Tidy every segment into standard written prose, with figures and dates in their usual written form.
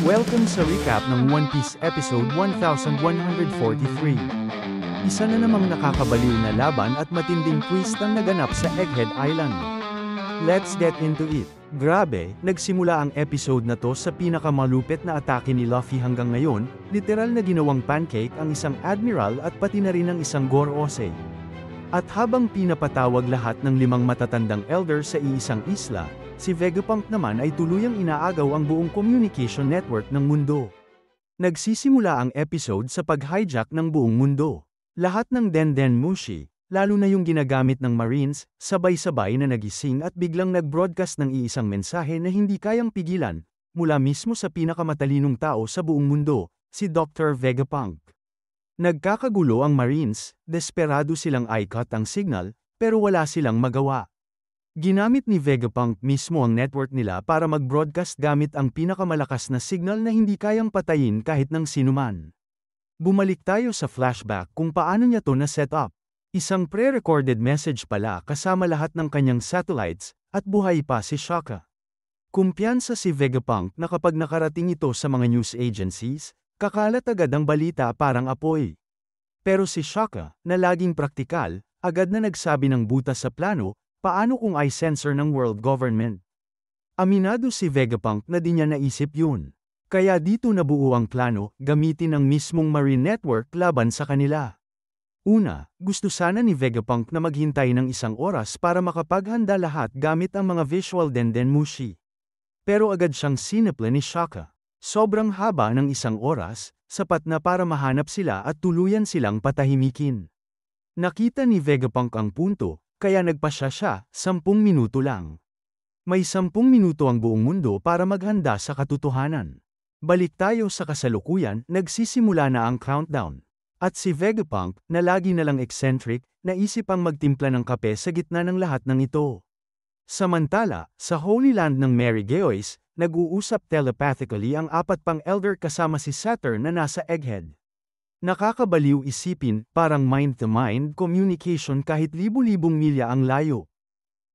Welcome sa recap ng One Piece episode 1143. Isa na namang nakakabaliw na laban at matinding twist ang naganap sa Egghead Island. Let's get into it. Grabe, nagsimula ang episode na to sa pinakamalupit na atake ni Luffy hanggang ngayon, literal na ginawang pancake ang isang admiral at pati na rin ang isang Gorosei. At habang pinapatawag lahat ng 5 matatandang elder sa iisang isla, si Vegapunk naman ay tuluyang inaagaw ang buong communication network ng mundo. Nagsisimula ang episode sa pag-hijack ng buong mundo. Lahat ng Denden Mushi, lalo na yung ginagamit ng Marines, sabay-sabay na nagising at biglang nag-broadcast ng iisang mensahe na hindi kayang pigilan, mula mismo sa pinakamatalinong tao sa buong mundo, si Dr. Vegapunk. Nagkakagulo ang Marines, desperado silang i-cut ang signal, pero wala silang magawa. Ginamit ni Vegapunk mismo ang network nila para mag-broadcast gamit ang pinakamalakas na signal na hindi kayang patayin kahit ng sinuman. Bumalik tayo sa flashback kung paano niya to na-set up. Isang pre-recorded message pala kasama lahat ng kanyang satellites, at buhay pa si Shaka. Kumpiyansa si Vegapunk na kapag nakarating ito sa mga news agencies, kakalat agad ang balita parang apoy. Pero si Shaka, na laging praktikal, agad na nagsabi ng butas sa plano, paano kung i-censor ng world government? Aminado si Vegapunk na di niya naisip yun. Kaya dito nabuo ang plano, gamitin ang mismong Marine Network laban sa kanila. Una, gusto sana ni Vegapunk na maghintay ng 1 oras para makapaghanda lahat gamit ang mga visual Denden Mushi. Pero agad siyang siniple ni Shaka. Sobrang haba ng 1 oras, sapat na para mahanap sila at tuluyan silang patahimikin. Nakita ni Vegapunk ang punto, kaya nagpasya siya, 10 minuto lang. May 10 minuto ang buong mundo para maghanda sa katotohanan. Balik tayo sa kasalukuyan, nagsisimula na ang countdown. At si Vegapunk, na lagi nalang eccentric, naisip ang magtimpla ng kape sa gitna ng lahat ng ito. Samantala, sa Holy Land ng Mary Geoise, nag-uusap telepathically ang 4 pang elder kasama si Saturn na nasa Egghead. Nakakabaliw isipin, parang mind-to-mind communication kahit libu-libong milya ang layo.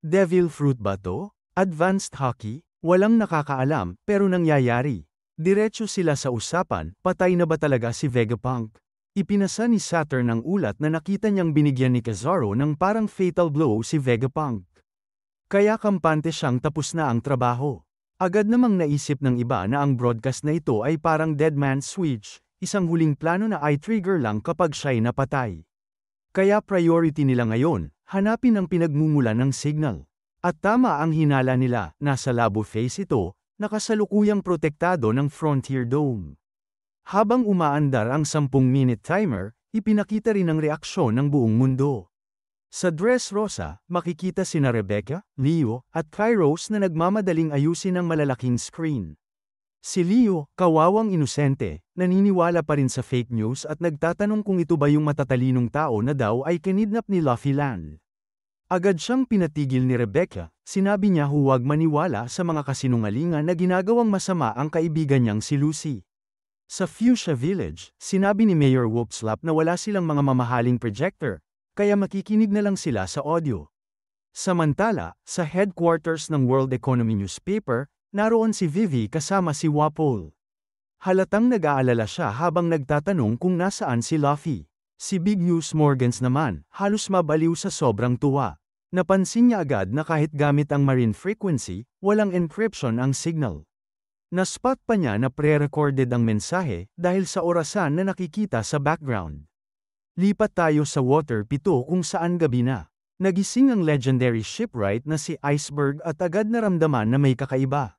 Devil fruit ba to? Advanced hockey? Walang nakakaalam, pero nangyayari. Diretso sila sa usapan, patay na ba talaga si Vegapunk? Ipinasa ni Saturn ang ulat na nakita niyang binigyan ni Kizaru ng parang fatal blow si Vegapunk. Kaya kampante siyang tapos na ang trabaho. Agad namang naisip ng iba na ang broadcast na ito ay parang dead man's switch, isang huling plano na i-trigger lang kapag siya'y napatay. Kaya priority nila ngayon, hanapin ang pinagmumulan ng signal. At tama ang hinala nila, nasa labo face ito, nakasalukuyang protektado ng Frontier Dome. Habang umaandar ang 10-minute timer, ipinakita rin ang reaksyon ng buong mundo. Sa Dressrosa, makikita sina Rebecca, Leo, at Kairos na nagmamadaling ayusin ang malalaking screen. Si Leo, kawawang inosente, naniniwala pa rin sa fake news at nagtatanong kung ito ba yung matatalinong tao na daw ay kinidnap ni Luffy Land. Agad siyang pinatigil ni Rebecca, sinabi niya huwag maniwala sa mga kasinungalingan na ginagawang masama ang kaibigan niyang si Lucy. Sa Fuchsia Village, sinabi ni Mayor Whoopslap na wala silang mga mamahaling projector, kaya makikinig na lang sila sa audio. Samantala, sa headquarters ng World Economy newspaper, naroon si Vivi kasama si Wapol. Halatang nag-aalala siya habang nagtatanong kung nasaan si Luffy. Si Big News Morgans naman, halos mabaliw sa sobrang tuwa. Napansin niya agad na kahit gamit ang marine frequency, walang encryption ang signal. Naspot pa niya na pre-recorded ang mensahe dahil sa orasan na nakikita sa background. Lipat tayo sa Water 7 kung saan gabi na. Nagising ang legendary shipwright na si Iceberg at agad naramdaman na may kakaiba.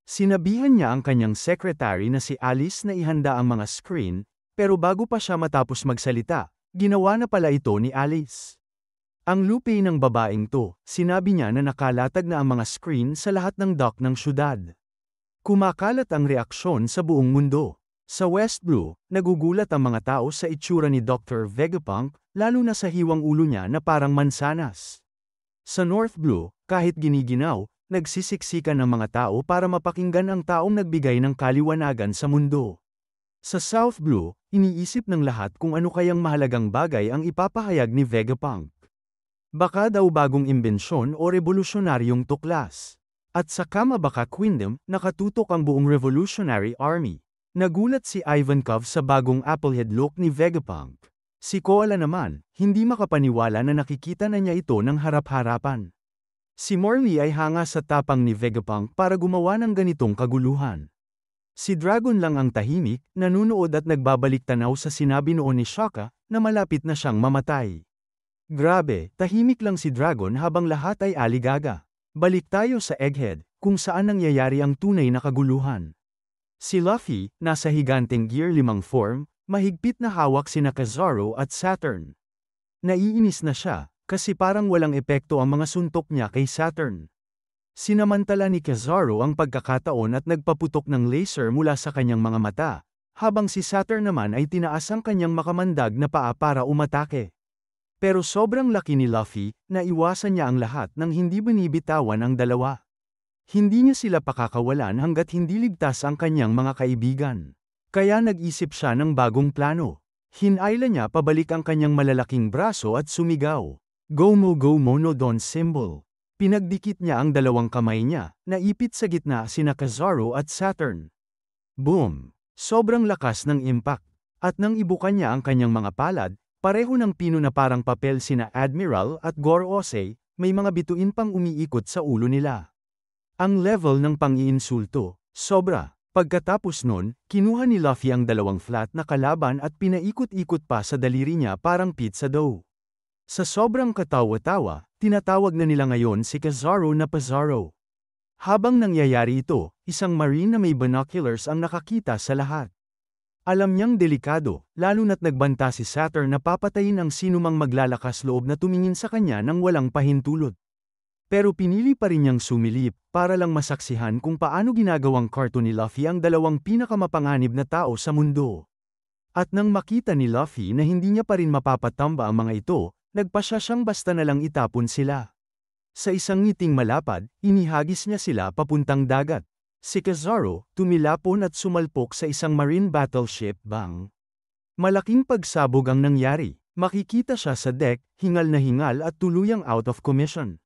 Sinabihan niya ang kanyang secretary na si Alice na ihanda ang mga screen, pero bago pa siya matapos magsalita, ginawa na pala ito ni Alice. Ang lupi ng babaeng to, sinabi niya na nakalatag na ang mga screen sa lahat ng dock ng syudad. Kumakalat ang reaksyon sa buong mundo. Sa West Blue, nagugulat ang mga tao sa itsura ni Dr. Vegapunk, lalo na sa hiwang ulo niya na parang mansanas. Sa North Blue, kahit giniginaw, nagsisiksikan ang mga tao para mapakinggan ang taong nagbigay ng kaliwanagan sa mundo. Sa South Blue, iniisip ng lahat kung ano kayang mahalagang bagay ang ipapahayag ni Vegapunk. Baka daw bagong imbensyon o revolusyonaryong tuklas. At sa Kamabaka Kingdom, nakatutok ang buong Revolutionary Army. Nagulat si Ivankov sa bagong Applehead look ni Vegapunk. Si Koala naman, hindi makapaniwala na nakikita na niya ito ng harap-harapan. Si Morley ay hanga sa tapang ni Vegapunk para gumawa ng ganitong kaguluhan. Si Dragon lang ang tahimik, nanunood at nagbabalik tanaw sa sinabi noon ni Shaka, na malapit na siyang mamatay. Grabe, tahimik lang si Dragon habang lahat ay aligaga. Balik tayo sa Egghead, kung saan nangyayari ang tunay na kaguluhan. Si Luffy, nasa higanteng Gear 5 form, mahigpit na hawak sina Kizaru at Saturn. Naiinis na siya, kasi parang walang epekto ang mga suntok niya kay Saturn. Sinamantala ni Kizaru ang pagkakataon at nagpaputok ng laser mula sa kanyang mga mata, habang si Saturn naman ay tinaas ang kanyang makamandag na paa para umatake. Pero sobrang laki ni Luffy, na iwasan niya ang lahat nang hindi binibitawan ang dalawa. Hindi niya sila pakakawalan hanggat hindi ligtas ang kanyang mga kaibigan. Kaya nag-isip siya ng bagong plano. Hinayla niya pabalik ang kanyang malalaking braso at sumigaw. Gomu Gomu no Don symbol. Pinagdikit niya ang dalawang kamay niya, naipit sa gitna sina Kizaru at Saturn. Boom! Sobrang lakas ng impact. At nang ibukan niya ang kanyang mga palad, pareho ng pino na parang papel sina Admiral at Gorosei, may mga bituin pang umiikot sa ulo nila. Ang level ng pang-iinsulto, sobra. Pagkatapos nun, kinuha ni Luffy ang dalawang flat na kalaban at pinaikot-ikot pa sa daliri niya parang pizza dough. Sa sobrang katawa-tawa, tinatawag na nila ngayon si Kizaru na Pizarro. Habang nangyayari ito, isang marine na may binoculars ang nakakita sa lahat. Alam niyang delikado, lalo na't nagbanta si Saturn na papatayin ang sinumang maglalakas loob na tumingin sa kanya nang walang pahintulot. Pero pinili pa rin niyang sumilip, para lang masaksihan kung paano ginagawang cartoon ni Luffy ang dalawang pinakamapanganib na tao sa mundo. At nang makita ni Luffy na hindi niya pa rin mapapatamba ang mga ito, nagpasya siyang basta na lang itapon sila. Sa isang ngiting malapad, inihagis niya sila papuntang dagat. Si Kizaru, tumilapon at sumalpok sa isang marine battleship bang. Malaking pagsabog ang nangyari. Makikita siya sa deck, hingal na hingal at tuluyang out of commission.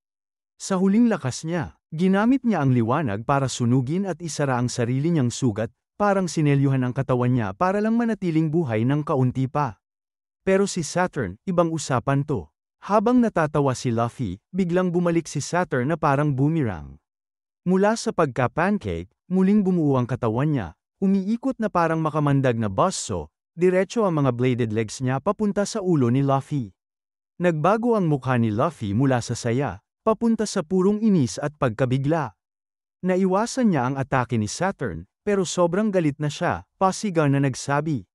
Sa huling lakas niya, ginamit niya ang liwanag para sunugin at isara ang sarili niyang sugat, parang sinelyuhan ang katawan niya para lang manatiling buhay ng kaunti pa. Pero si Saturn, ibang usapan to. Habang natatawa si Luffy, biglang bumalik si Saturn na parang boomerang. Mula sa pagka-pancake, muling bumuo ang katawan niya, umiikot na parang makamandag na buzzsaw, diretso ang mga bladed legs niya papunta sa ulo ni Luffy. Nagbago ang mukha ni Luffy mula sa saya, papunta sa purong inis at pagkabigla. Naiwasan niya ang atake ni Saturn, pero sobrang galit na siya, pasigaw na nagsabi.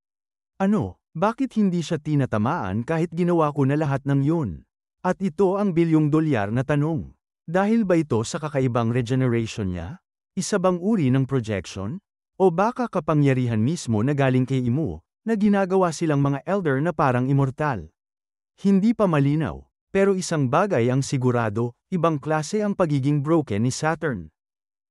Ano? Bakit hindi siya tinatamaan kahit ginawa ko na lahat ng yun? At ito ang $1 bilyong na tanong. Dahil ba ito sa kakaibang regeneration niya? Isa bang uri ng projection? O baka kapangyarihan mismo na galing kay Imu, na ginagawa silang mga elder na parang immortal? Hindi pa malinaw, pero isang bagay ang sigurado, ibang klase ang pagiging broken ni Saturn.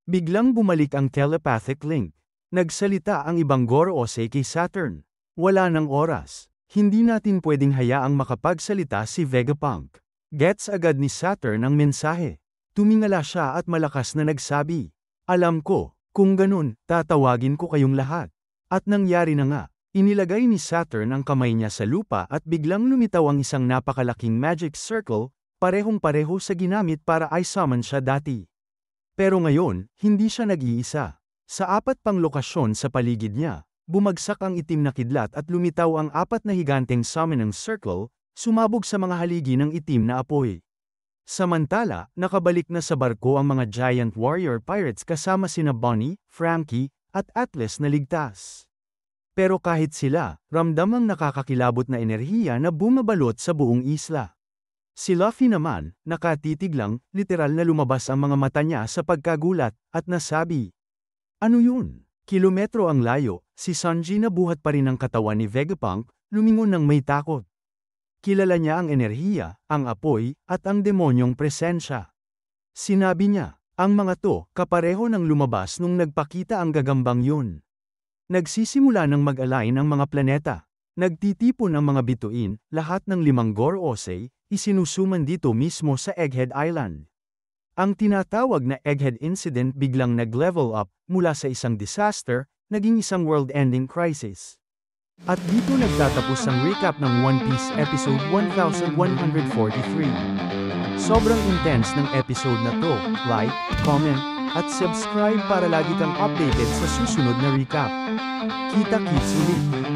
Biglang bumalik ang telepathic link. Nagsalita ang ibang Gorosei kay Saturn. Wala ng oras. Hindi natin pwedeng hayaang makapagsalita si Vegapunk. Gets agad ni Saturn ang mensahe. Tumingala siya at malakas na nagsabi. Alam ko, kung ganun, tatawagin ko kayong lahat. At nangyari na nga. Inilagay ni Saturn ang kamay niya sa lupa at biglang lumitaw ang isang napakalaking magic circle, parehong-pareho sa ginamit para i-summon siya dati. Pero ngayon, hindi siya nag-iisa. Sa 4 pang lokasyon sa paligid niya, bumagsak ang itim na kidlat at lumitaw ang 4 na higanteng summoning circle, sumabog sa mga haligi ng itim na apoy. Samantala, nakabalik na sa barko ang mga giant warrior pirates kasama sina Bonnie, Frankie, at Atlas na ligtas. Pero kahit sila, ramdam ang nakakakilabot na enerhiya na bumabalot sa buong isla. Si Luffy naman, nakatitig lang, literal na lumabas ang mga mata niya sa pagkagulat, at nasabi, ano yun? Kilometro ang layo, si Sanji na buhat pa rin ang katawan ni Vegapunk, lumingon ng may takot. Kilala niya ang enerhiya, ang apoy, at ang demonyong presensya. Sinabi niya, ang mga to, kapareho ng lumabas nung nagpakita ang gagambang yun. Nagsisimula ng mag-align ang mga planeta. Nagtitipon ang mga bituin, lahat ng 5 Gorosei, isinusuman dito mismo sa Egghead Island. Ang tinatawag na Egghead Incident biglang nag-level up, mula sa isang disaster, naging isang world-ending crisis. At dito nagtatapos ang recap ng One Piece episode 1143. Sobrang intense ng episode na to. Like, comment, at subscribe para lagi kang updated sa susunod na recap. Kita-kits ulit!